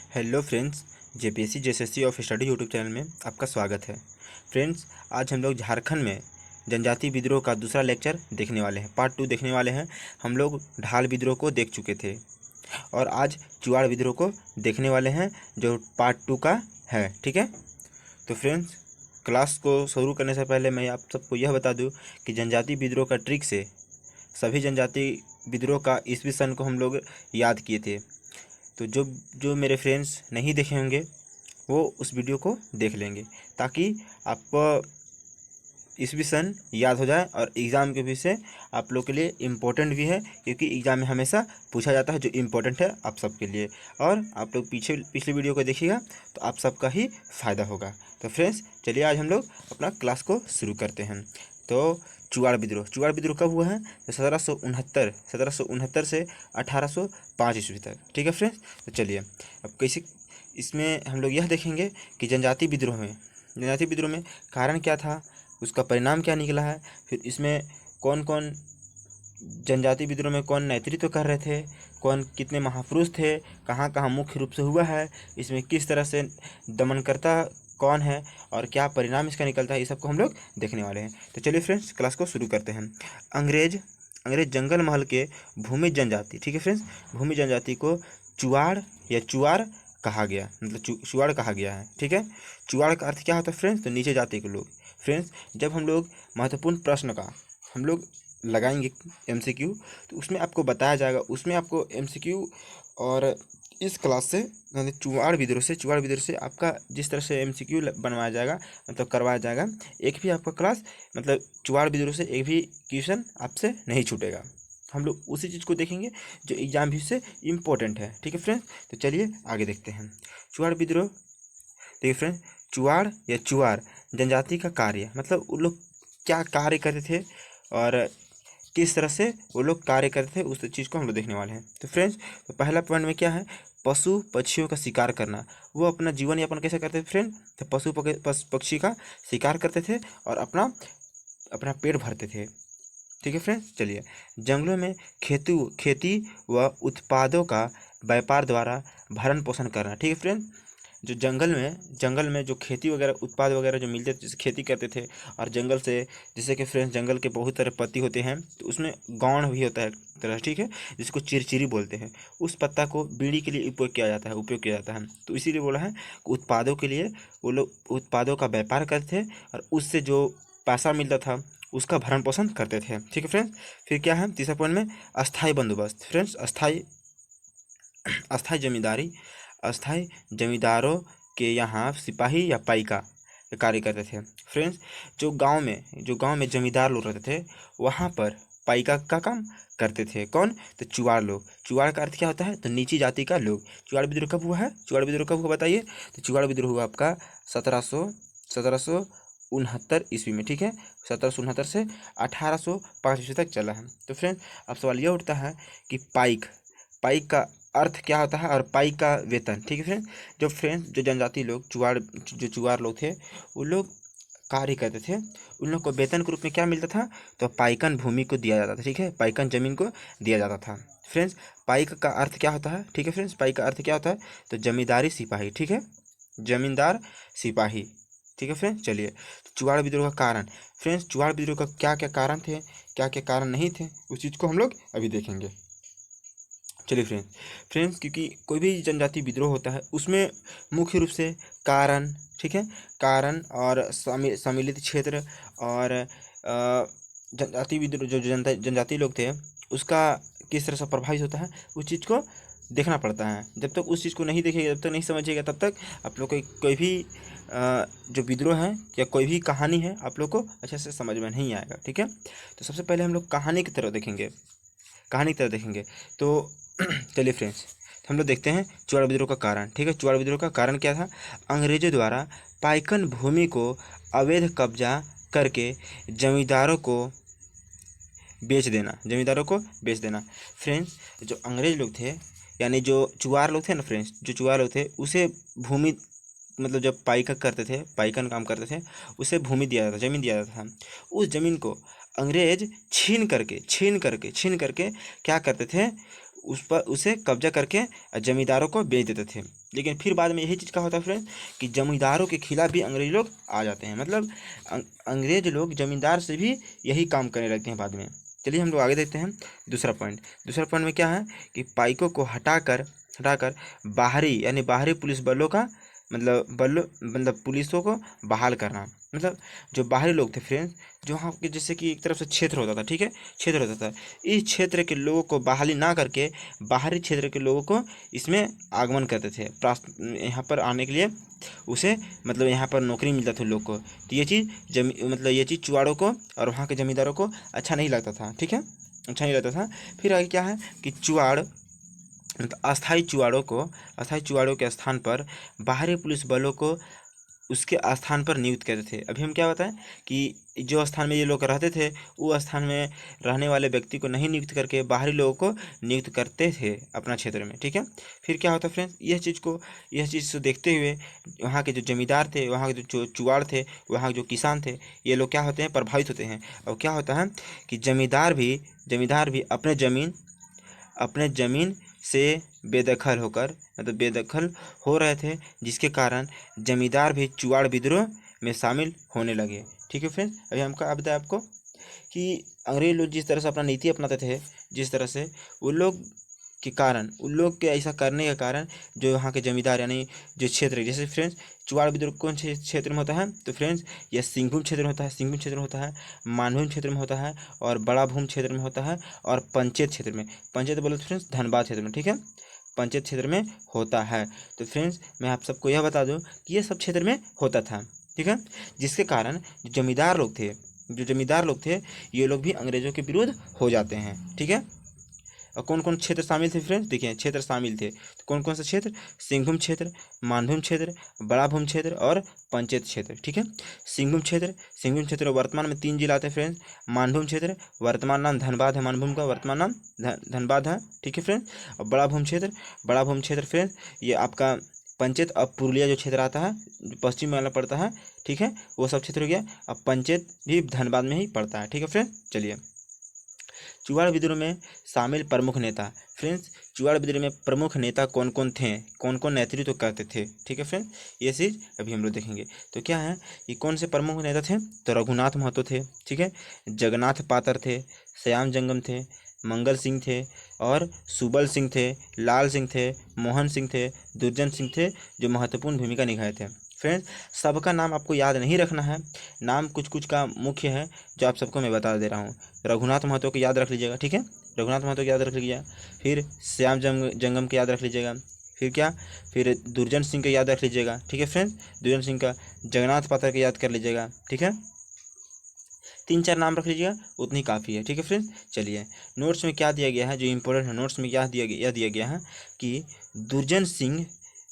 Hello friends, JPSC JSSC of study YouTube channel में आपका स्वागत है। फ्रेंड्स, आज हम लोग झारखंड में जनजाति विद्रोह का दूसरा लेक्चर देखने वाले हैं, पार्ट 2 देखने वाले हैं। हम लोग ढाल विद्रोह को देख चुके थे और आज चुआड़ विद्रोह को देखने वाले हैं जो पार्ट 2 का है। ठीक है, तो फ्रेंड्स, क्लास को शुरू करने से पहले मैं आप सबको यह बता दूं कि जनजाति विद्रोह का ट्रिक से सभी जनजाति विद्रोह का ईस्वी सन को हम लोग याद किए थे। तो जो जो मेरे फ्रेंड्स नहीं देखे होंगे वो उस वीडियो को देख लेंगे ताकि आपको ईस्वी सन याद हो जाए और एग्ज़ाम के विषय आप लोग के लिए इम्पोर्टेंट भी है, क्योंकि एग्ज़ाम में हमेशा पूछा जाता है जो इम्पोर्टेंट है आप सबके लिए। और आप लोग पिछले वीडियो को देखिएगा तो आप सबका ही फ़ायदा होगा। तो फ्रेंड्स, चलिए आज हम लोग अपना क्लास को शुरू करते हैं। तो चुआड़ विद्रोह कब हुआ है? तो 1769 से 1805 ईस्वी तक। ठीक है फ्रेंड्स, तो चलिए अब कैसे इसमें हम लोग यह देखेंगे कि जनजाति विद्रोह में कारण क्या था, उसका परिणाम क्या निकला है, फिर इसमें कौन कौन जनजाति विद्रोह में कौन नेतृत्व कर रहे थे, कौन कितने महापुरुष थे, कहाँ कहाँ मुख्य रूप से हुआ है, इसमें किस तरह से दमनकर्ता कौन है और क्या परिणाम इसका निकलता है, ये सबको हम लोग देखने वाले हैं। तो चलिए फ्रेंड्स, क्लास को शुरू करते हैं। अंग्रेज जंगल महल के भूमि जनजाति, ठीक है फ्रेंड्स, भूमि जनजाति को चुआड़ कहा गया, मतलब चुआड़ कहा गया है। ठीक है, चुआड़ का अर्थ क्या होता है फ्रेंड्स? तो नीचे जाति के लोग। फ्रेंड्स, जब हम लोग महत्वपूर्ण प्रश्न का हम लोग लगाएंगे एमसीक्यू, तो उसमें आपको बताया जाएगा, उसमें आपको एमसीक्यू और इस क्लास से मतलब चुआड़ विद्रोह से आपका जिस तरह से एमसीक्यू बनवाया जाएगा, मतलब करवाया जाएगा, एक भी आपका क्लास मतलब चुआड़ विद्रोह से एक भी क्वेश्चन आपसे नहीं छूटेगा। हम लोग उसी चीज़ को देखेंगे जो एग्जाम भी से इम्पोर्टेंट है। ठीक है फ्रेंड्स, तो चलिए आगे देखते हैं। चुआड़ विद्रोह, देखिए फ्रेंड्स, चुआड़ जनजाति का कार्य, मतलब वो लोग क्या कार्य करते थे और किस तरह से वो लोग कार्य करते थे, उस चीज़ को हम लोग देखने वाले हैं। तो फ्रेंड्स, तो पहला पॉइंट में क्या है? पशु पक्षियों का शिकार करना। वो अपना जीवन यापन कैसे करते थे फ्रेंड? तो पक्षी का शिकार करते थे और अपना अपना पेट भरते थे। ठीक है फ्रेंड्स, चलिए। जंगलों में खेती व उत्पादों का व्यापार द्वारा भरण पोषण करना। ठीक है फ्रेंड, जो जंगल में जो खेती वगैरह उत्पाद वगैरह जो मिलते थे, जैसे खेती करते थे और जंगल से, जैसे कि फ्रेंड्स जंगल के बहुत सारे पत्ती होते हैं, तो उसमें गौण भी होता है एक तरह, ठीक है, जिसको चिरचिरी बोलते हैं। उस पत्ता को बीड़ी के लिए उपयोग किया जाता है। तो इसीलिए बोला है कि उत्पादों के लिए वो लोग उत्पादों का व्यापार करते थे और उससे जो पैसा मिलता था उसका भरण पोषण करते थे। ठीक है फ्रेंड्स, फिर क्या है तीसरा पॉइंट में? अस्थाई बंदोबस्त। फ्रेंड्स, अस्थाई जमींदारी, अस्थाई जमींदारों के यहाँ सिपाही या पाइका का कार्य करते थे। फ्रेंड्स, जो गांव में जमींदार लोग रहते थे वहाँ पर पाइका का काम करते थे। कौन? तो चुआड़ लोग। चुआड़ का अर्थ क्या होता है? तो नीची जाति का लोग। चुआड़ विद्रोह कब हुआ है? बताइए। तो चुआड़ विद्रोह हुआ आपका 1769 ईस्वी में। ठीक है, 1769 से 1805 ईस्वी तक चला है। तो फ्रेंड्स, अब सवाल यह उठता है कि पाइक का अर्थ क्या होता है और पाइक का वेतन। ठीक है फ्रेंड्स, जो जनजाति लोग चुआड़ लोग थे, वो लोग कार्य करते थे, उन लोग को वेतन के रूप में क्या मिलता था? तो पाइकन भूमि को दिया जाता था। ठीक है, पाइकन जमीन को दिया जाता था। फ्रेंड्स, पाइक का अर्थ क्या होता है? ठीक है फ्रेंड्स, पाइक का अर्थ क्या होता है? तो जमींदारी सिपाही। ठीक है, जमींदार सिपाही। ठीक है फ्रेंड्स, चलिए। तो चुआड़ विद्रोह का कारण, फ्रेंड्स, चुआड़ विद्रोह का क्या क्या कारण थे, क्या क्या कारण नहीं थे, उस चीज़ को हम लोग अभी देखेंगे। चलिए फ्रेंड्स, क्योंकि कोई भी जनजाति विद्रोह होता है उसमें मुख्य रूप से कारण, ठीक है, कारण और सम्मिलित क्षेत्र और जनजाति विद्रोह जो जनजाति लोग थे उसका किस तरह से प्रभावित होता है, उस चीज़ को देखना पड़ता है। जब तक उस चीज़ को नहीं देखेगा, जब तक नहीं समझिएगा, तब तक आप लोग कोई भी जो विद्रोह है या कोई भी कहानी है आप लोग को अच्छे से समझ में नहीं आएगा। ठीक है, तो सबसे पहले हम लोग कहानी की तरफ देखेंगे। तो चलिए फ्रेंड्स, हम लोग देखते हैं चुआड़ विद्रोह का कारण। ठीक है, चुआड़ विद्रोह का कारण क्या था? अंग्रेजों द्वारा पाइकन भूमि को अवैध कब्जा करके जमींदारों को बेच देना। फ्रेंड्स, जो अंग्रेज लोग थे यानी जो चुआड़ लोग थे ना फ्रेंड्स, जो चुआड़ लोग थे उसे भूमि, मतलब जब पाइकन काम करते थे, उसे भूमि दिया जाता था, जमीन दिया जाता था। उस जमीन को अंग्रेज छीन करके क्या करते थे? उस पर उसे कब्जा करके जमींदारों को बेच देते थे। लेकिन फिर बाद में यही चीज़ का होता है फ्रेंड्स कि जमींदारों के खिलाफ भी अंग्रेज लोग आ जाते हैं, मतलब अंग्रेज लोग जमींदार से भी यही काम करने लगते हैं बाद में। चलिए हम लोग आगे देखते हैं दूसरा पॉइंट में क्या है कि पाइकों को हटाकर हटाकर बाहरी यानी बाहरी पुलिस बलों का मतलब पुलिसों को बहाल करना। मतलब जो बाहरी लोग थे फ्रेंड्स, जो वहाँ के जैसे कि एक तरफ से क्षेत्र होता था, ठीक है, क्षेत्र होता था, इस क्षेत्र के लोगों को बहाली ना करके बाहरी क्षेत्र के लोगों को इसमें आगमन करते थे, यहाँ पर आने के लिए उसे मतलब यहाँ पर नौकरी मिलता था लोग को। तो ये चीज़ मतलब ये चीज़ चुवाड़ों को और वहाँ के जमींदारों को अच्छा नहीं लगता था, ठीक है, अच्छा नहीं लगता था। फिर आगे क्या है कि चुवाड़ मतलब अस्थायी चुवाड़ों के स्थान पर बाहरी पुलिस बलों को उसके स्थान पर नियुक्त करते थे। अभी हम क्या बताएं कि जो स्थान में ये लोग रहते थे वो स्थान में रहने वाले व्यक्ति को नहीं नियुक्त करके बाहरी लोगों को नियुक्त करते थे अपना क्षेत्र में, ठीक है। फिर क्या होता फ्रेंड्स, यह चीज़ को देखते हुए वहाँ के जो जमींदार थे, वहाँ के जो चुवाड़ थे, वहाँ के जो किसान थे, ये लोग क्या होते हैं, प्रभावित होते हैं। और क्या होता है कि जमींदार भी अपने ज़मीन से बेदखल होकर मतलब बेदखल हो रहे थे, जिसके कारण जमींदार भी चुवाड़ विद्रोह में शामिल होने लगे, ठीक है फ्रेंड्स। अभी हम क्या बताया आपको कि अंग्रेज लोग जिस तरह से अपना नीति अपनाते थे, जिस तरह से उन लोग के ऐसा करने के कारण जो यहाँ के जमींदार यानी जो क्षेत्र जैसे फ्रेंड्स चुवाड़ विद्रोह कौन से क्षेत्र में होता है, तो फ्रेंड्स यह सिंहभूम क्षेत्र में होता है, मानभूम क्षेत्र में होता है और बड़ा भूम क्षेत्र में होता है और पंचायत क्षेत्र में, पंचायत बोले तो फ्रेंड्स धनबाद क्षेत्र में, ठीक है, पंचायत क्षेत्र में होता है। तो फ्रेंड्स मैं आप सबको यह बता दूं कि ये सब क्षेत्र में होता था, ठीक है, जिसके कारण जो जमींदार लोग थे ये लोग भी अंग्रेजों के विरुद्ध हो जाते हैं, ठीक है। और कौन कौन क्षेत्र शामिल थे फ्रेंड्स, देखिए क्षेत्र शामिल थे तो कौन कौन सा क्षेत्र, सिंहभूम क्षेत्र, मानभूम क्षेत्र, बड़ा भूम क्षेत्र और पंचायत क्षेत्र, ठीक है। सिंहभूम क्षेत्र वर्तमान में 3 जिला थे फ्रेंड्स, मानभूम क्षेत्र वर्तमान नाम धनबाद है, मानभूम का वर्तमान नाम धनबाद है, ठीक है फ्रेंड्स। और बड़ा भूम क्षेत्र फ्रेंड्स ये आपका पंचायत अब पुरुलिया जो क्षेत्र आता है पश्चिम बंगाल में पड़ता है, ठीक है, वो सब क्षेत्र हो गया। अब पंचायत भी धनबाद में ही पड़ता है, ठीक है फ्रेंड्स। चलिए चुवाड़ विद्रोह में शामिल प्रमुख नेता फ्रेंड्स, चुवाड़ विद्रोह में प्रमुख नेता कौन कौन थे, कौन कौन नेतृत्व करते थे, ठीक है फ्रेंड्स, ये चीज़ अभी हम लोग देखेंगे। तो क्या है कि कौन से प्रमुख नेता थे, तो रघुनाथ महतो थे, ठीक है, जगन्नाथ पातर थे, श्याम जंगम थे, मंगल सिंह थे और सुबल सिंह थे, लाल सिंह थे, मोहन सिंह थे, दुर्जन सिंह थे, जो महत्वपूर्ण भूमिका निभाए थे। फ्रेंड्स सबका नाम आपको याद नहीं रखना है, नाम कुछ कुछ का मुख्य है जो आप सबको मैं बता दे रहा हूँ। रघुनाथ महतो को याद रख लीजिएगा, ठीक है, रघुनाथ महतो को याद रख लीजिएगा। फिर श्याम जंगम के याद रख लीजिएगा। फिर दुर्जन सिंह को याद रख लीजिएगा, ठीक है फ्रेंड्स, दुर्जन सिंह का। जगन्नाथ पात्र को याद कर लीजिएगा, ठीक है, 3-4 नाम रख लीजिएगा उतनी काफ़ी है, ठीक है फ्रेंड्स। चलिए नोट्स में क्या दिया गया है, जो इंपॉर्टेंट है नोट्स में क्या दिया गया है कि दुर्जन सिंह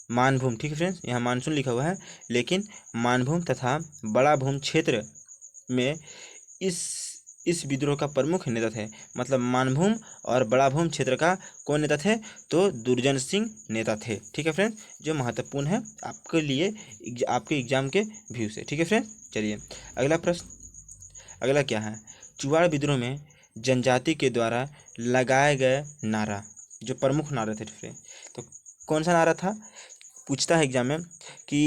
मानभूम, ठीक है फ्रेंड्स, यहाँ मानसून लिखा हुआ है, लेकिन मानभूम तथा बड़ा भूम क्षेत्र में इस विद्रोह का प्रमुख नेता थे। मतलब मानभूम और बड़ा भूम क्षेत्र का कौन नेता थे, तो दुर्जन सिंह नेता थे, ठीक है फ्रेंड्स, जो महत्वपूर्ण है आपके लिए आपके एग्जाम के व्यू से, ठीक है फ्रेंड्स। चलिए अगला प्रश्न, अगला क्या है, चुवाड़ विद्रोह में जनजाति के द्वारा लगाए गए नारा, जो प्रमुख नारे थे फ्रेंड्स, तो कौन सा नारा था, पूछता है एग्जाम में कि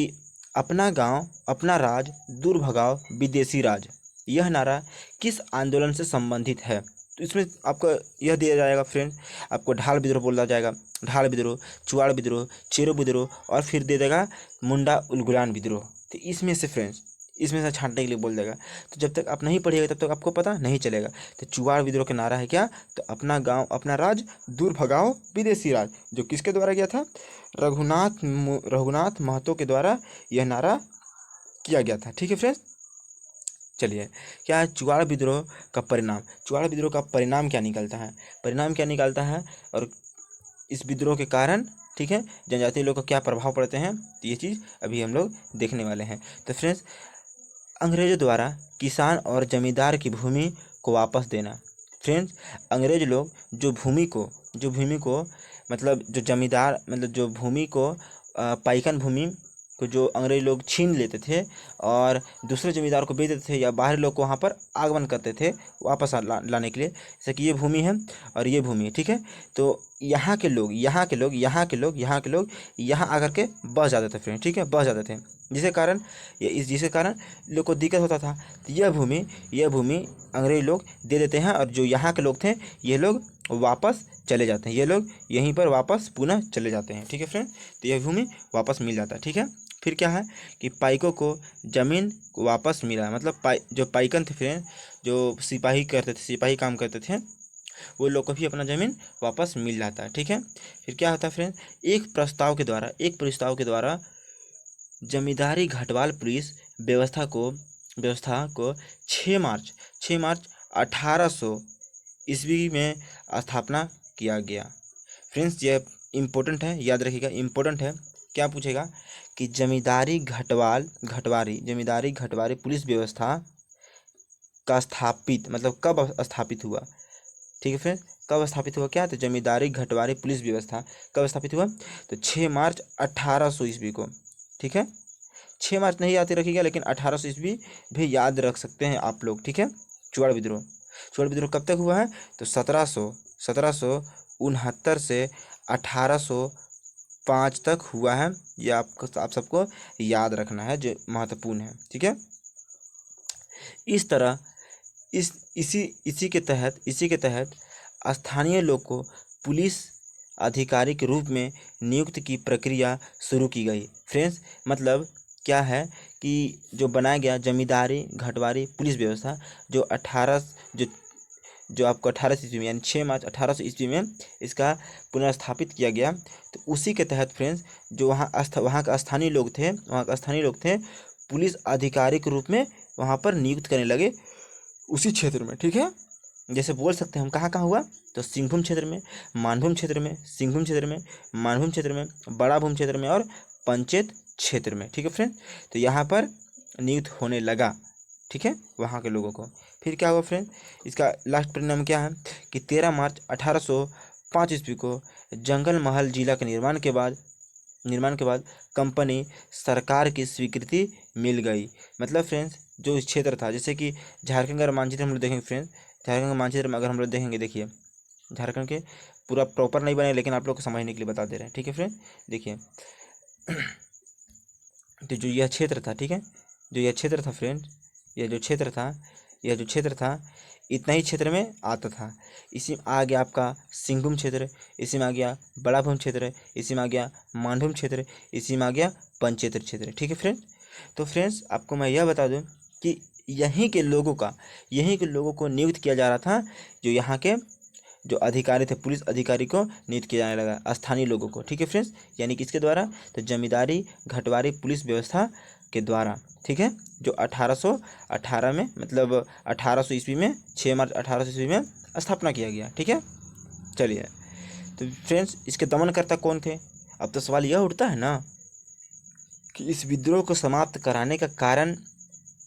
अपना गांव अपना राज दूर भगाओ विदेशी राज, यह नारा किस आंदोलन से संबंधित है। तो इसमें आपको यह दिया जाएगा फ्रेंड, आपको ढाल विद्रोह बोला जाएगा, ढाल विद्रोह, चुवाड़ विद्रोह, चेरो विद्रोह और फिर दे देगा मुंडा उलगुलान विद्रोह। तो इसमें से फ्रेंड्स इसमें से छांटने के लिए बोल देगा। तो जब तक आप नहीं पढ़िएगा तब तक आपको पता नहीं चलेगा। तो चुवाड़ विद्रोह का नारा है क्या, तो अपना गांव अपना राज दूर भगाओ विदेशी राज, जो किसके द्वारा किया था, रघुनाथ महतो के द्वारा यह नारा किया गया था, ठीक है फ्रेंड्स। चलिए क्या है चुवाड़ विद्रोह का परिणाम, चुवाड़ विद्रोह का परिणाम क्या निकलता है, और इस विद्रोह के कारण, ठीक है, जनजातीय लोग का क्या प्रभाव पड़ते हैं, तो ये चीज़ अभी हम लोग देखने वाले हैं। तो फ्रेंड्स अंग्रेजों द्वारा किसान और जमींदार की भूमि को वापस देना। फ्रेंड्स अंग्रेज लोग जो भूमि को मतलब जो जमींदार मतलब जो भूमि को पाइकन भूमि को जो अंग्रेज लोग छीन लेते थे और दूसरे जमींदार को बेच देते थे या बाहरी लोग को वहाँ पर आगमन करते थे वापस लाने के लिए, जैसे कि ये भूमि है और ये भूमि है, ठीक है। तो यहाँ के लोग यहाँ आकर के बस जाते थे फ्रेंड, ठीक है, बस जाते थे, जिसके कारण लोग को दिक्कत होता था। तो यह भूमि अंग्रेज लोग दे देते हैं और जो यहाँ के लोग थे ये लोग वापस चले जाते हैं, ये लोग यहीं पर वापस पुनः चले जाते हैं, ठीक है फ्रेंड। तो यह भूमि वापस मिल जाता है, ठीक है। फिर क्या है कि पाइकों को ज़मीन वापस मिला, मतलब जो पाइकन थे फ्रेंड, जो सिपाही करते थे, सिपाही काम करते थे, वो लोग को भी अपना ज़मीन वापस मिल जाता है, ठीक है। फिर क्या होता है फ्रेंड, एक प्रस्ताव के द्वारा जमींदारी घटवाल पुलिस व्यवस्था को 6 मार्च 1800 ईस्वी में स्थापना किया गया। फ्रेंड्स यह इम्पोर्टेंट है, याद रखिएगा, इम्पोर्टेंट है। क्या पूछेगा कि जमींदारी घटवारी पुलिस व्यवस्था का स्थापित मतलब कब स्थापित हुआ, ठीक है फ्रेंड्स, कब स्थापित हुआ क्या, तो जमींदारी घटवारी पुलिस व्यवस्था कब स्थापित हुआ, तो 6 मार्च 1800 ईस्वी को, ठीक है। 6 मार्च नहीं याद रखिएगा, लेकिन 1800 ईस्वी भी याद रख सकते हैं आप लोग, ठीक है। चुआड़ विद्रोह कब तक हुआ है, तो 1769 से 1805 तक हुआ है। यह आप सबको याद रखना है, जो महत्वपूर्ण है, ठीक है। इस तरह इसी के तहत स्थानीय लोग को पुलिस अधिकारी के रूप में नियुक्त की प्रक्रिया शुरू की गई। फ्रेंड्स मतलब क्या है कि जो बनाया गया जमींदारी घटवारी पुलिस व्यवस्था जो आपको 1800 ईस्वी में, यानी 6 मार्च 1800 ईस्वी में इसका पुनर्स्थापित किया गया। तो उसी के तहत फ्रेंड्स जो वहाँ के स्थानीय लोग थे पुलिस अधिकारी के रूप में वहाँ पर नियुक्त करने लगे उसी क्षेत्र में, ठीक है। जैसे बोल सकते हैं हम कहाँ हुआ, तो सिंहभूम क्षेत्र में, मानभूम क्षेत्र में, बड़ा भूम क्षेत्र में और पंचायत क्षेत्र में, ठीक है फ्रेंड। तो यहाँ पर नियुक्त होने लगा, ठीक है, वहाँ के लोगों को। फिर क्या हुआ फ्रेंड, इसका लास्ट परिणाम क्या है कि 13 मार्च 1805 ईस्वी को जंगल महल जिला के निर्माण के बाद कंपनी सरकार की स्वीकृति मिल गई। मतलब फ्रेंड्स जो इस क्षेत्र था, जैसे कि झारखंड का मानचित्र हम लोग देखेंगे फ्रेंड्स, झारखंड का मानचित्र में अगर हम लोग देखेंगे, देखिए झारखंड के पूरा प्रॉपर नहीं बने, लेकिन आप लोग को समझने के लिए बता दे रहे हैं, ठीक है फ्रेंड। देखिए तो जो यह क्षेत्र था, ठीक है, जो यह क्षेत्र था फ्रेंड, यह जो क्षेत्र था इतना ही क्षेत्र में आता था। इसी में आ गया आपका सिंहभूम क्षेत्र, इसी में आ गया बड़ा भूम क्षेत्र, इसी में आ गया मानभूम क्षेत्र, इसी में आ गया पंचेत्र क्षेत्र, ठीक है फ्रेंड। तो फ्रेंड्स आपको मैं यह बता दूं कि यहीं के लोगों को नियुक्त किया जा रहा था, जो यहाँ के जो अधिकारी थे, पुलिस अधिकारी को नियुक्त किया जाने लगा स्थानीय लोगों को, ठीक है फ्रेंड्स। यानी किसके द्वारा, तो जमींदारी घटवारी पुलिस व्यवस्था के द्वारा, ठीक है, जो 1818 में मतलब 1800 ईस्वी में 6 मार्च 1800 ईस्वी में स्थापना किया गया, ठीक है। चलिए तो फ्रेंड्स इसके दमनकर्ता कौन थे। अब तो सवाल यह उठता है ना कि इस विद्रोह को समाप्त कराने का कारण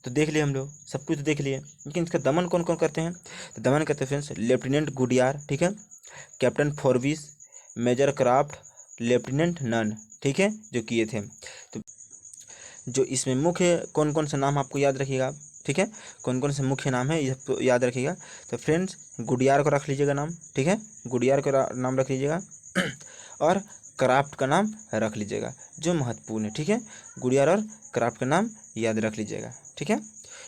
तो देख लिए हम लोग, सब कुछ तो देख लिए, लेकिन इसका दमन कौन कौन करते हैं। तो दमन करते हैं फ्रेंड्स लेफ्टिनेंट गुडियार, ठीक है, कैप्टन फोरविस, मेजर क्राफ्ट, लेफ्टिनेंट नन, ठीक है, जो किए थे। तो जो इसमें मुख्य कौन कौन से नाम आपको याद रखिएगा, ठीक है, कौन कौन से मुख्य नाम है ये तो याद रखिएगा। तो फ्रेंड्स गुडियार को रख लीजिएगा नाम, ठीक है, गुडियार को नाम रख लीजिएगा और क्राफ्ट का नाम रख लीजिएगा, जो महत्वपूर्ण है, ठीक है, गुडियार और क्राफ्ट का नाम याद रख लीजिएगा, ठीक है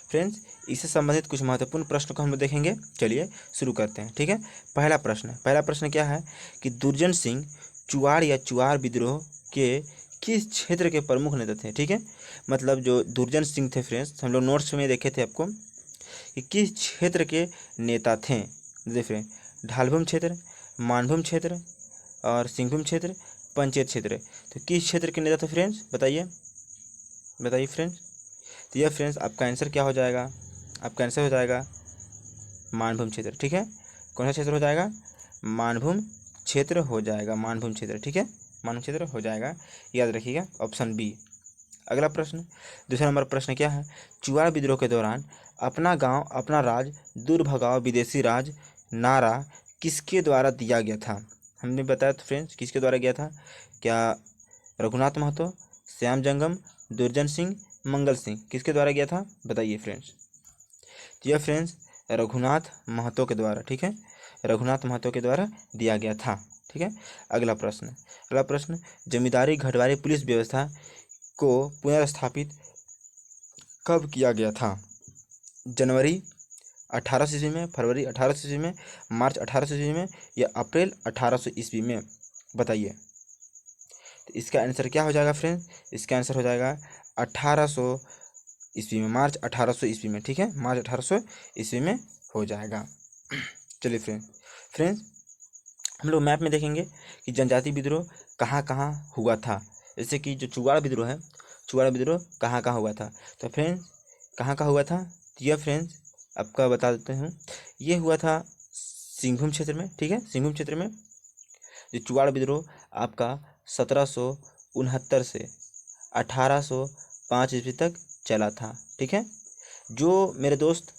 फ्रेंड्स। इससे संबंधित कुछ महत्वपूर्ण प्रश्न को हम लोग देखेंगे। चलिए शुरू करते हैं, ठीक है। पहला प्रश्न क्या है कि दुर्जन सिंह चुआड़ या चुआर विद्रोह के किस क्षेत्र के प्रमुख नेता थे, ठीक है। मतलब जो दुर्जन सिंह थे फ्रेंड्स, हम लोग नोट्स में देखे थे आपको कि किस क्षेत्र के नेता थे। देखिए ढालभूम क्षेत्र, मानभूम क्षेत्र और सिंहभूम क्षेत्र, पंचायत क्षेत्र, तो किस क्षेत्र के नेता थे फ्रेंड्स, बताइए फ्रेंड्स। तो यह फ्रेंड्स आपका आंसर क्या हो जाएगा, आपका आंसर हो जाएगा मानभूम क्षेत्र, ठीक है। कौन सा क्षेत्र हो जाएगा, मानभूम क्षेत्र हो जाएगा, मानभूम क्षेत्र, ठीक है, मानभूम क्षेत्र हो जाएगा, याद रखिएगा ऑप्शन बी। अगला प्रश्न, दूसरा नंबर प्रश्न क्या है, चुआड़ विद्रोह के दौरान अपना गांव अपना राज दूर भगाओ विदेशी राज नारा किसके द्वारा दिया गया था। हमने बताया तो फ्रेंड्स किसके द्वारा गया था, क्या रघुनाथ महतो, श्याम जंगम, दुर्जन सिंह, मंगल सिंह, किसके द्वारा गया था, बताइए फ्रेंड्स। तो यह फ्रेंड्स रघुनाथ महतो के द्वारा, ठीक है, रघुनाथ महतो के द्वारा दिया गया था, ठीक है। अगला प्रश्न, जमींदारी घटवारी पुलिस व्यवस्था को पुनर्स्थापित कब किया गया था? जनवरी 1800 ईस्वी में, फरवरी 1800 ईस्वी में, मार्च 1800 ईस्वी में या अप्रैल 1800 ईस्वी में? बताइए। तो इसका आंसर क्या हो जाएगा फ्रेंड्स? इसका आंसर हो जाएगा 1800 ईस्वी में, मार्च 1800 ईस्वी में। ठीक है, मार्च 1800 ईस्वी में हो जाएगा। चलिए फ्रेंड्स हम लोग मैप में देखेंगे कि जनजाति विद्रोह कहाँ कहाँ हुआ था। जैसे कि जो चुवाड़ विद्रोह है, चुवाड़ विद्रोह कहाँ कहाँ हुआ था। तो फ्रेंड्स कहाँ कहाँ हुआ था? तो यह फ्रेंड्स आपका बता देते हैं, ये हुआ था सिंहभूम क्षेत्र में। ठीक है, सिंहभूम क्षेत्र में जो चुवाड़ विद्रोह आपका 1769 से 1805 ईस्वी तक चला था। ठीक है, जो मेरे दोस्त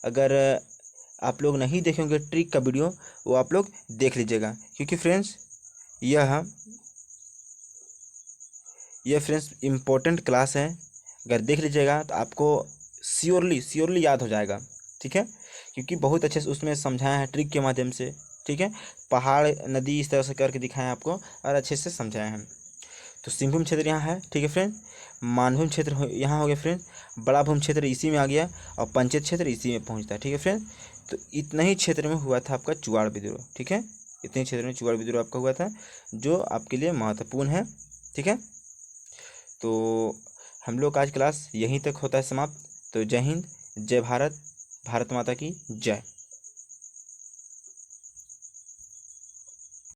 अगर आप लोग नहीं देखेंगे ट्रिक का वीडियो, वो आप लोग देख लीजिएगा, क्योंकि फ्रेंड्स यह फ्रेंड्स इम्पोर्टेंट क्लास है। अगर देख लीजिएगा तो आपको श्योरली याद हो जाएगा। ठीक है, क्योंकि बहुत अच्छे से उसमें समझाया है ट्रिक के माध्यम से। ठीक है, पहाड़ नदी इस तरह से करके दिखाए हैं आपको और अच्छे से समझाए हैं। तो सिंहभूम क्षेत्र यहाँ है। ठीक है फ्रेंड, मानभूम क्षेत्र यहाँ हो गया फ्रेंड, बड़ा भूम क्षेत्र इसी में आ गया और पंचायत क्षेत्र इसी में पहुँचता है। ठीक है फ्रेंड, तो इतना ही क्षेत्र में हुआ था आपका चुवाड़ विद्रोह। ठीक है, इतने ही क्षेत्र में चुवाड़ विद्रोह आपका हुआ था, जो आपके लिए महत्वपूर्ण है। ठीक है, तो हम लोग का आज क्लास यहीं तक होता है समाप्त। तो जय हिंद, जय भारत, भारत माता की जय।